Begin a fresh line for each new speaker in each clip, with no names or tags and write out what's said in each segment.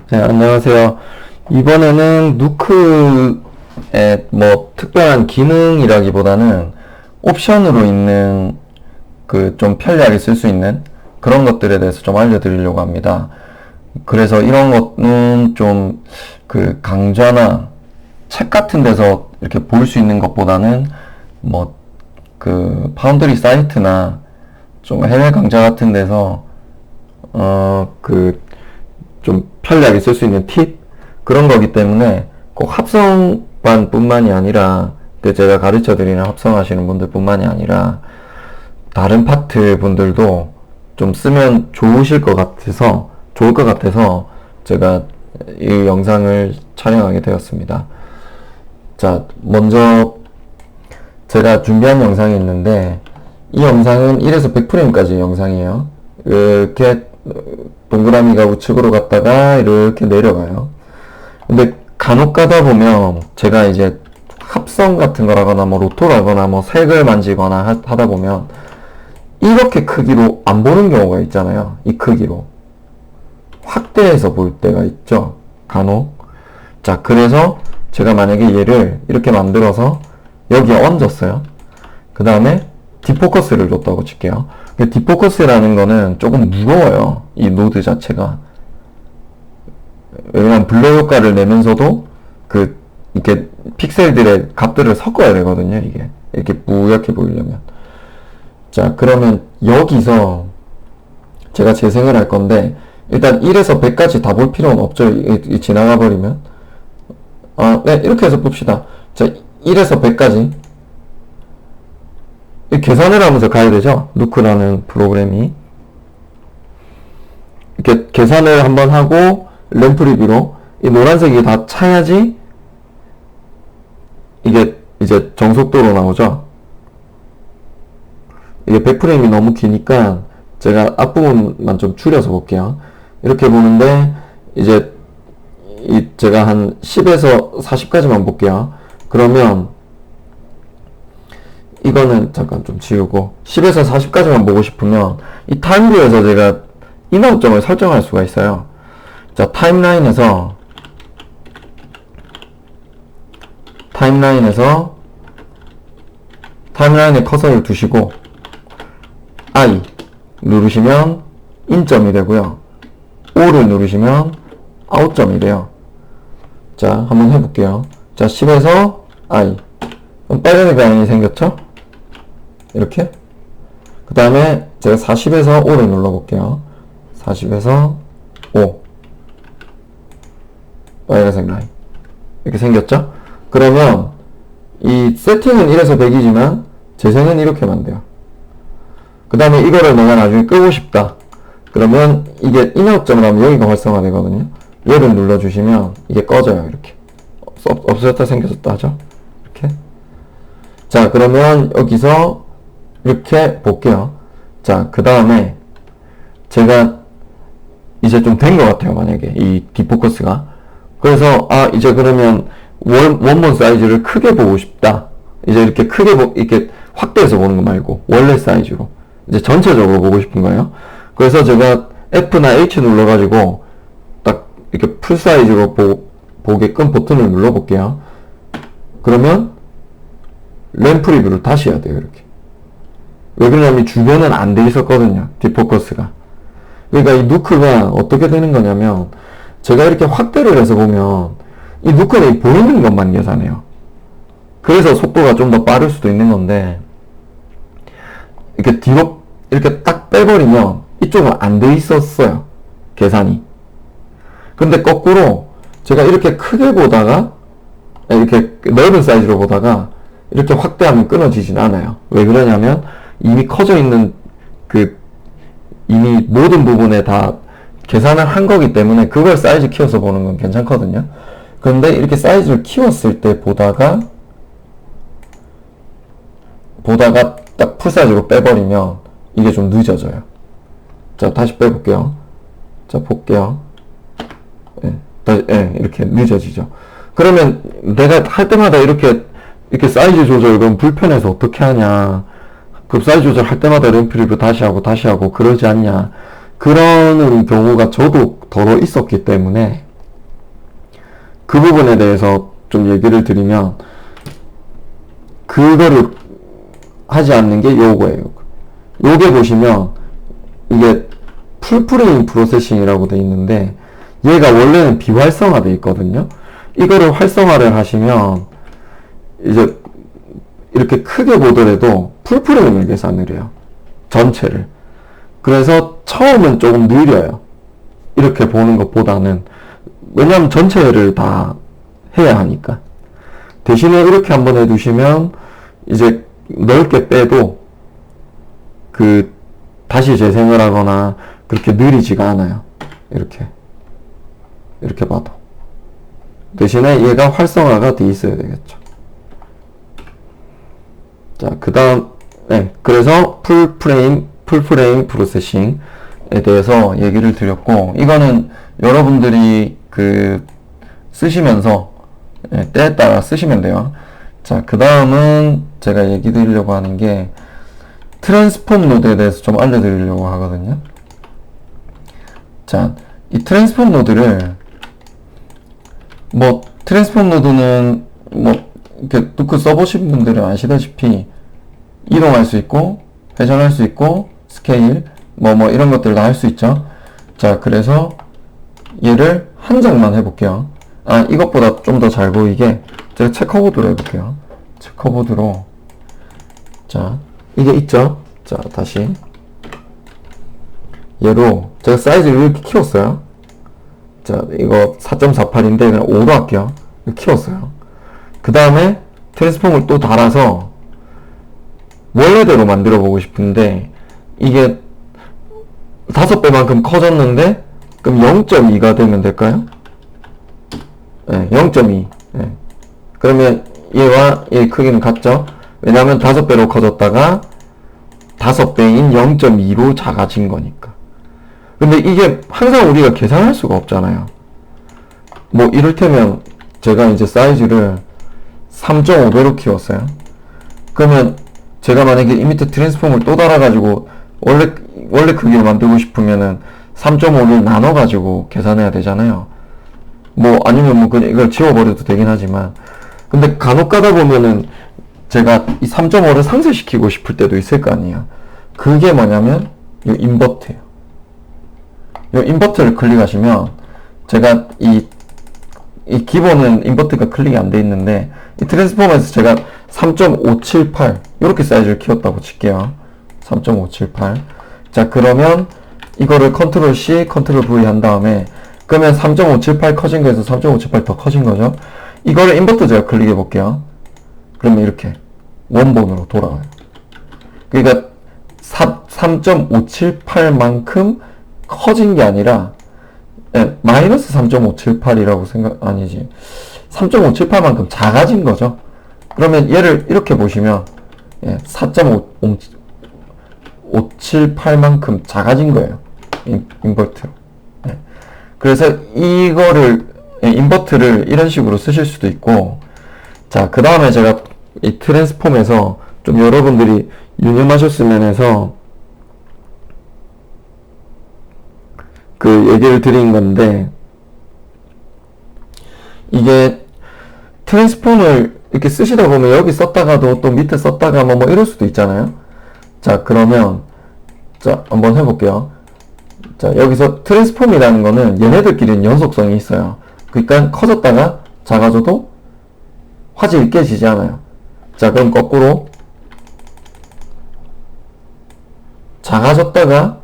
네, 안녕하세요. 이번에는 누크의 뭐 특별한 기능이라기보다는 옵션으로 있는 그 좀 편리하게 쓸 수 있는 그런 것들에 대해서 좀 알려드리려고 합니다. 그래서 이런 거는 좀 그 강좌나 책 같은 데서 이렇게 볼 수 있는 것보다는 뭐 그 파운드리 사이트나 좀 해외 강좌 같은 데서 그 좀 편리하게 쓸 수 있는 팁? 그런 거기 때문에 꼭 합성반 뿐만이 아니라 그 제가 가르쳐 드리는 합성하시는 분들 뿐만이 아니라 다른 파트 분들도 좀 쓰면 좋을 것 같아서 제가 이 영상을 촬영하게 되었습니다. 자, 먼저 제가 준비한 영상이 있는데 이 영상은 1에서 100프레임까지 영상이에요. 이렇게 동그라미가 우측으로 갔다가 이렇게 내려가요. 근데 간혹 가다 보면 제가 이제 합성 같은 거라거나 뭐 로토라거나 뭐 색을 만지거나 하다 보면 이렇게 크기로 안 보는 경우가 있잖아요. 이 크기로 확대해서 볼 때가 있죠, 간혹. 자, 그래서 제가 만약에 얘를 이렇게 만들어서 여기에 얹었어요. 그 다음에 디포커스를 줬다고 칠게요. 디포커스라는 거는 조금 무거워요, 이 노드 자체가. 왜냐면 블러 효과를 내면서도 이렇게 픽셀들의 값들을 섞어야 되거든요, 이게. 이렇게 뿌옇게 보이려면. 자, 그러면 여기서 제가 재생을 할 건데, 일단 1에서 100까지 다 볼 필요는 없죠. 지나가 버리면. 네, 이렇게 해서 봅시다. 자, 1에서 100까지. 계산을 하면서 가야 되죠, 누크라는 프로그램이. 이렇게 계산을 한번 하고 램프 리뷰로 이 노란색이 다 차야지 이게 이제 정속도로 나오죠. 이게 100프레임이 너무 기니까 제가 앞부분만 좀 줄여서 볼게요. 이렇게 보는데 이제 제가 한 10에서 40까지만 볼게요. 그러면 이거는 잠깐 좀 지우고 10에서 40까지만 보고 싶으면 이 타임뷰에서 제가 인아웃점을 설정할 수가 있어요. 자, 타임라인에서 타임라인에 커서를 두시고 I 누르시면 인점이 되고요. O를 누르시면 아웃점이 돼요. 자, 한번 해볼게요. 자, 10에서 I. 그럼 빨간색 라인이 생겼죠? 이렇게. 그 다음에 제가 40에서 5를 눌러볼게요. 40에서 5. 빨간색 라인. 이렇게 생겼죠? 그러면 이 세팅은 1에서 100이지만 재생은 이렇게만 돼요. 그 다음에 이거를 내가 나중에 끄고 싶다. 그러면 이게 인아웃점을 하면 여기가 활성화 되거든요. 얘를 눌러주시면 이게 꺼져요. 이렇게. 없어졌다 생겨졌다 하죠. 이렇게. 자, 그러면 여기서 이렇게 볼게요. 자, 그 다음에 제가 이제 좀 된 것 같아요, 만약에 이 디포커스가. 그래서 이제 그러면 원본 사이즈를 크게 보고 싶다. 이제 이렇게 이렇게 확대해서 보는 거 말고 원래 사이즈로 이제 전체적으로 보고 싶은 거예요. 그래서 제가 F나 H 눌러가지고 딱 이렇게 풀 사이즈로 보게끔 버튼을 눌러볼게요. 그러면 램프 리뷰를 다시 해야 돼요, 이렇게. 왜 그러냐면 주변은 안 돼 있었거든요, 디포커스가. 그러니까 이 누크가 어떻게 되는 거냐면 제가 이렇게 확대를 해서 보면 이 누크는 보이는 것만 계산해요. 그래서 속도가 좀 더 빠를 수도 있는 건데 이렇게 뒤로 이렇게 딱 빼버리면 이쪽은 안 돼 있었어요, 계산이. 근데 거꾸로 제가 이렇게 크게 보다가 이렇게 넓은 사이즈로 보다가 이렇게 확대하면 끊어지진 않아요. 왜 그러냐면 이미 커져 있는 이미 모든 부분에 다 계산을 한 거기 때문에 그걸 사이즈 키워서 보는 건 괜찮거든요. 그런데 이렇게 사이즈를 키웠을 때 보다가 딱 풀 사이즈로 빼버리면 이게 좀 늦어져요. 자, 다시 빼볼게요. 자, 볼게요. 이렇게 늦어지죠. 그러면 내가 할 때마다 이렇게 사이즈 조절, 그럼 불편해서 어떻게 하냐. 그 사이즈 조절 할 때마다 램프 리뷰 다시 하고 그러지 않냐. 그런 경우가 저도 더러 있었기 때문에 그 부분에 대해서 좀 얘기를 드리면, 그거를 하지 않는 게 요거예요. 요게 보시면 이게 풀프레임 프로세싱이라고 돼 있는데, 얘가 원래는 비활성화돼 있거든요. 이거를 활성화를 하시면 이제 이렇게 크게 보더라도 풀프레임을 계산을 해요. 전체를. 그래서 처음은 조금 느려요. 이렇게 보는 것보다는. 왜냐면 전체를 다 해야 하니까. 대신에 이렇게 한번 해두시면 이제 넓게 빼도 다시 재생을 하거나 그렇게 느리지가 않아요. 이렇게 봐도. 대신에 얘가 활성화가 돼 있어야 되겠죠. 자, 그 다음, 네. 그래서 풀프레임 프로세싱에 대해서 얘기를 드렸고, 이거는 여러분들이 쓰시면서, 네, 때에 따라 쓰시면 돼요. 자, 그 다음은 제가 얘기 드리려고 하는 게, 트랜스폼 노드에 대해서 좀 알려드리려고 하거든요. 자, 이 트랜스폼 노드를, 트랜스폼 노드는, 이렇게 누크 써보신 분들은 아시다시피, 이동할 수 있고, 회전할 수 있고, 스케일, 이런 것들 다 할 수 있죠. 자, 그래서 얘를 한 장만 해볼게요. 이것보다 좀 더 잘 보이게 제가 체커보드로 해볼게요. 체커보드로. 자, 이게 있죠. 자, 다시. 얘로 제가 사이즈를 이렇게 키웠어요. 자, 이거 4.48인데 그냥 5로 할게요. 이렇게 키웠어요. 그 다음에 트랜스폼을 또 달아서 원래대로 만들어 보고 싶은데, 이게 5배만큼 커졌는데, 그럼 0.2가 되면 될까요? 네, 0.2. 네. 그러면 얘와 얘의 크기는 같죠? 왜냐하면 5배로 커졌다가 5배인 0.2로 작아진 거니까. 근데 이게 항상 우리가 계산할 수가 없잖아요. 이를테면 제가 이제 사이즈를 3.5배로 키웠어요. 그러면 제가 만약에 이 밑에 트랜스폼을 또 달아가지고 원래 크기를 만들고 싶으면은 3.5를 나눠가지고 계산해야 되잖아요. 아니면 그냥 이걸 지워버려도 되긴 하지만, 근데 간혹 가다 보면은 제가 이 3.5를 상쇄시키고 싶을 때도 있을 거 아니에요. 그게 뭐냐면 이 인버트예요. 이 인버트를 클릭하시면, 제가 이 기본은 인버트가 클릭이 안 돼 있는데, 이 트랜스폼에서 제가 3.578 이렇게 사이즈를 키웠다고 칠게요. 3.578. 자, 그러면 이거를 컨트롤 C, 컨트롤 V 한 다음에, 그러면 3.578 커진 거에서 3.578 더 커진 거죠. 이거를 인버트 제가 클릭해 볼게요. 그러면 이렇게 원본으로 돌아와요. 그러니까 3.578만큼 커진 게 아니라, 마이너스 3.578이라고 아니지. 3.578만큼 작아진 거죠. 그러면 얘를 이렇게 보시면, 4.578만큼 작아진 거예요. 인버트로. 그래서 이거를, 인버트를 이런 식으로 쓰실 수도 있고, 자, 그 다음에 제가 이 트랜스폼에서 좀 여러분들이 유념하셨으면 해서 얘기를 드린 건데, 이게 트랜스폼을 이렇게 쓰시다 보면 여기 썼다가도 또 밑에 썼다가 이럴 수도 있잖아요. 자, 그러면 자, 한번 해볼게요. 자, 여기서 트랜스폼이라는 거는 얘네들끼리는 연속성이 있어요. 그러니까 커졌다가 작아져도 화질이 깨지지 않아요. 자, 그럼 거꾸로 작아졌다가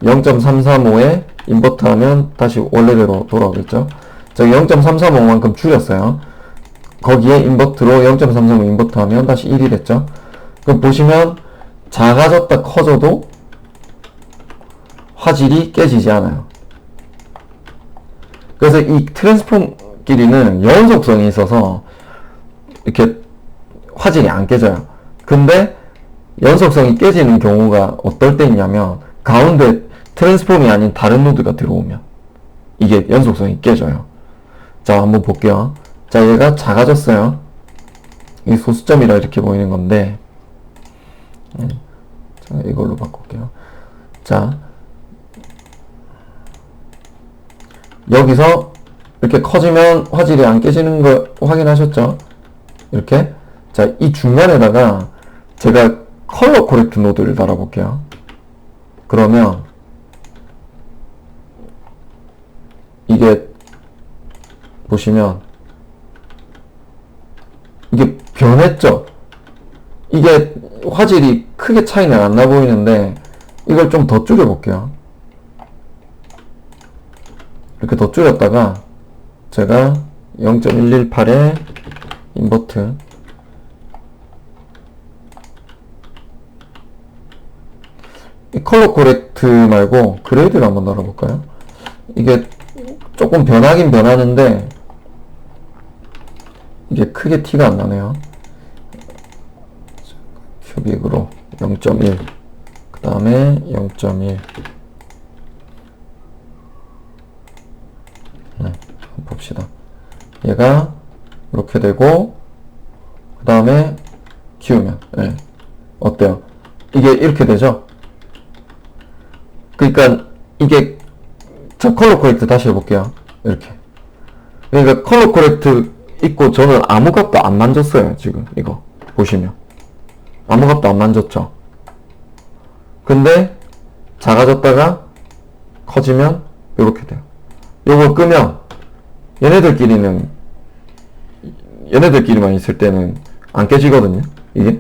0.335에 인버트 하면 다시 원래대로 돌아오겠죠. 자, 0.335만큼 줄였어요. 거기에 인버트로 0.335 인버트 하면 다시 1이 됐죠. 그럼 보시면 작아졌다 커져도 화질이 깨지지 않아요. 그래서 이 트랜스폼끼리는 연속성이 있어서 이렇게 화질이 안 깨져요. 근데 연속성이 깨지는 경우가 어떨 때 있냐면, 가운데 트랜스폼이 아닌 다른 노드가 들어오면 이게 연속성이 깨져요. 자, 한번 볼게요. 자, 얘가 작아졌어요. 이 소수점이라 이렇게 보이는 건데, 자, 이걸로 바꿀게요. 자, 여기서 이렇게 커지면 화질이 안 깨지는 거 확인하셨죠? 이렇게. 자, 이 중간에다가 제가 컬러 코렉트 노드를 달아볼게요. 그러면 이게 보시면 이게 변했죠? 이게 화질이 크게 차이는 안 나 보이는데 이걸 좀 더 줄여볼게요. 이렇게 더 줄였다가 제가 0.118에 인버트 이 컬러 코렉트 말고 그레이드를 한번 달아볼까요? 이게 조금 변하긴 변하는데 이게 크게 티가 안 나네요. 큐빅으로 0.1 그 다음에 0.1 네, 한번 봅시다. 얘가 이렇게 되고 그 다음에 키우면 네. 어때요? 이게 이렇게 되죠? 그러니까 이게 자 컬러 코렉트 다시 해볼게요. 이렇게 그러니까 컬러 코렉트 있고 저는 아무 값도 안 만졌어요. 지금 이거 보시면 아무 값도 안 만졌죠. 근데 작아졌다가 커지면 이렇게 돼요. 요거 끄면 얘네들끼리만 있을 때는 안 깨지거든요. 이게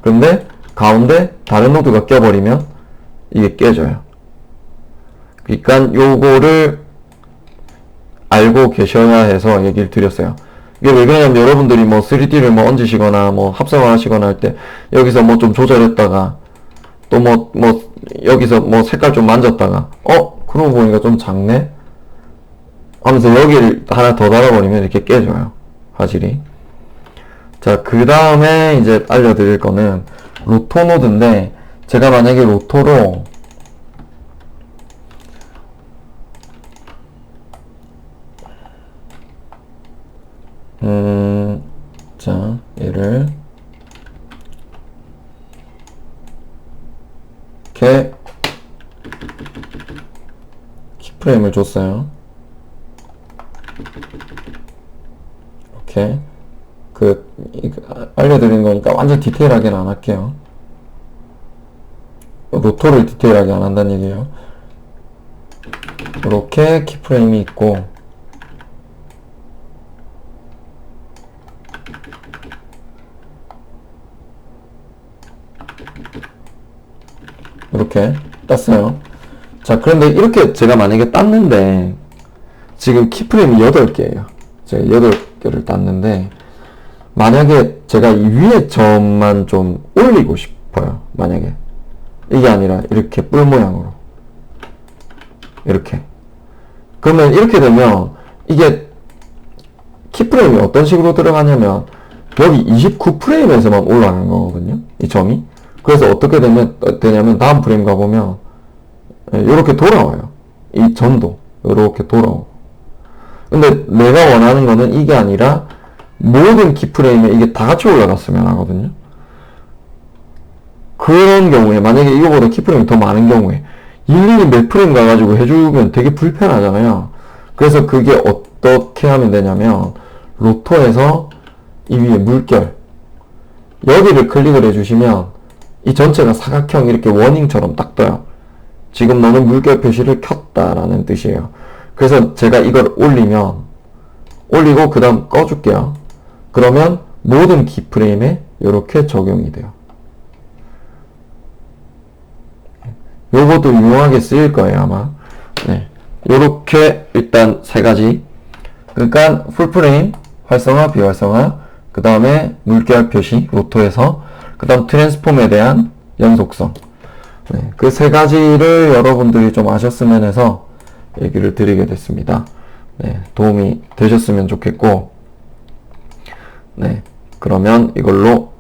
근데 가운데 다른 노드가 껴버리면 이게 깨져요. 그러니까 요거를 알고 계셔야 해서 얘기를 드렸어요. 이게 왜 그러냐면 여러분들이 뭐 3D를 뭐 얹으시거나 뭐 합성을 하시거나 할 때 여기서 뭐 좀 조절했다가 또 뭐 여기서 뭐 색깔 좀 만졌다가 그러고 보니까 좀 작네 하면서 여기를 하나 더 달아버리면 이렇게 깨져요. 화질이. 자, 그 다음에 이제 알려드릴 거는 로토 노드인데 제가 만약에 로토로 자, 얘를 이렇게 키프레임을 줬어요. 이렇게 알려드리는 거니까 완전 디테일하게는 안 할게요. 로토를 디테일하게 안 한다는 얘기예요. 이렇게 키프레임이 있고 이렇게 땄어요. 자, 그런데 이렇게 제가 만약에 땄는데 지금 키프레임이 8개예요. 제가 8개를 땄는데 만약에 제가 이 위에 점만 좀 올리고 싶어요. 만약에 이게 아니라 이렇게 뿔 모양으로 이렇게 그러면 이렇게 되면 이게 키프레임이 어떤 식으로 들어가냐면 여기 29프레임에서만 올라가는 거거든요. 이 점이. 그래서 어떻게 되냐면 다음 프레임 가보면 이렇게 돌아와요. 이 점도 이렇게 돌아오고. 근데 내가 원하는 거는 이게 아니라 모든 키프레임에 이게 다 같이 올라갔으면 하거든요. 그런 경우에 만약에 이거보다 키프레임이 더 많은 경우에 일일이 몇 프레임 가가지고 해주면 되게 불편하잖아요. 그래서 그게 어떻게 하면 되냐면 로토에서 이 위에 물결 여기를 클릭을 해주시면 이 전체가 사각형 이렇게 워닝처럼 딱 떠요. 지금 너는 물결 표시를 켰다라는 뜻이에요. 그래서 제가 이걸 올리고 그 다음 꺼줄게요. 그러면 모든 키프레임에 이렇게 적용이 돼요. 요것도 유용하게 쓰일 거예요 아마. 네, 요렇게 일단 3가지. 그러니까 풀프레임, 활성화, 비활성화, 그 다음에 물결 표시, 로토에서 그 다음 트랜스폼에 대한 연속성. 네, 그 3가지를 여러분들이 좀 아셨으면 해서 얘기를 드리게 됐습니다. 네, 도움이 되셨으면 좋겠고, 네, 그러면 이걸로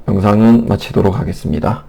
영상은 마치도록 하겠습니다.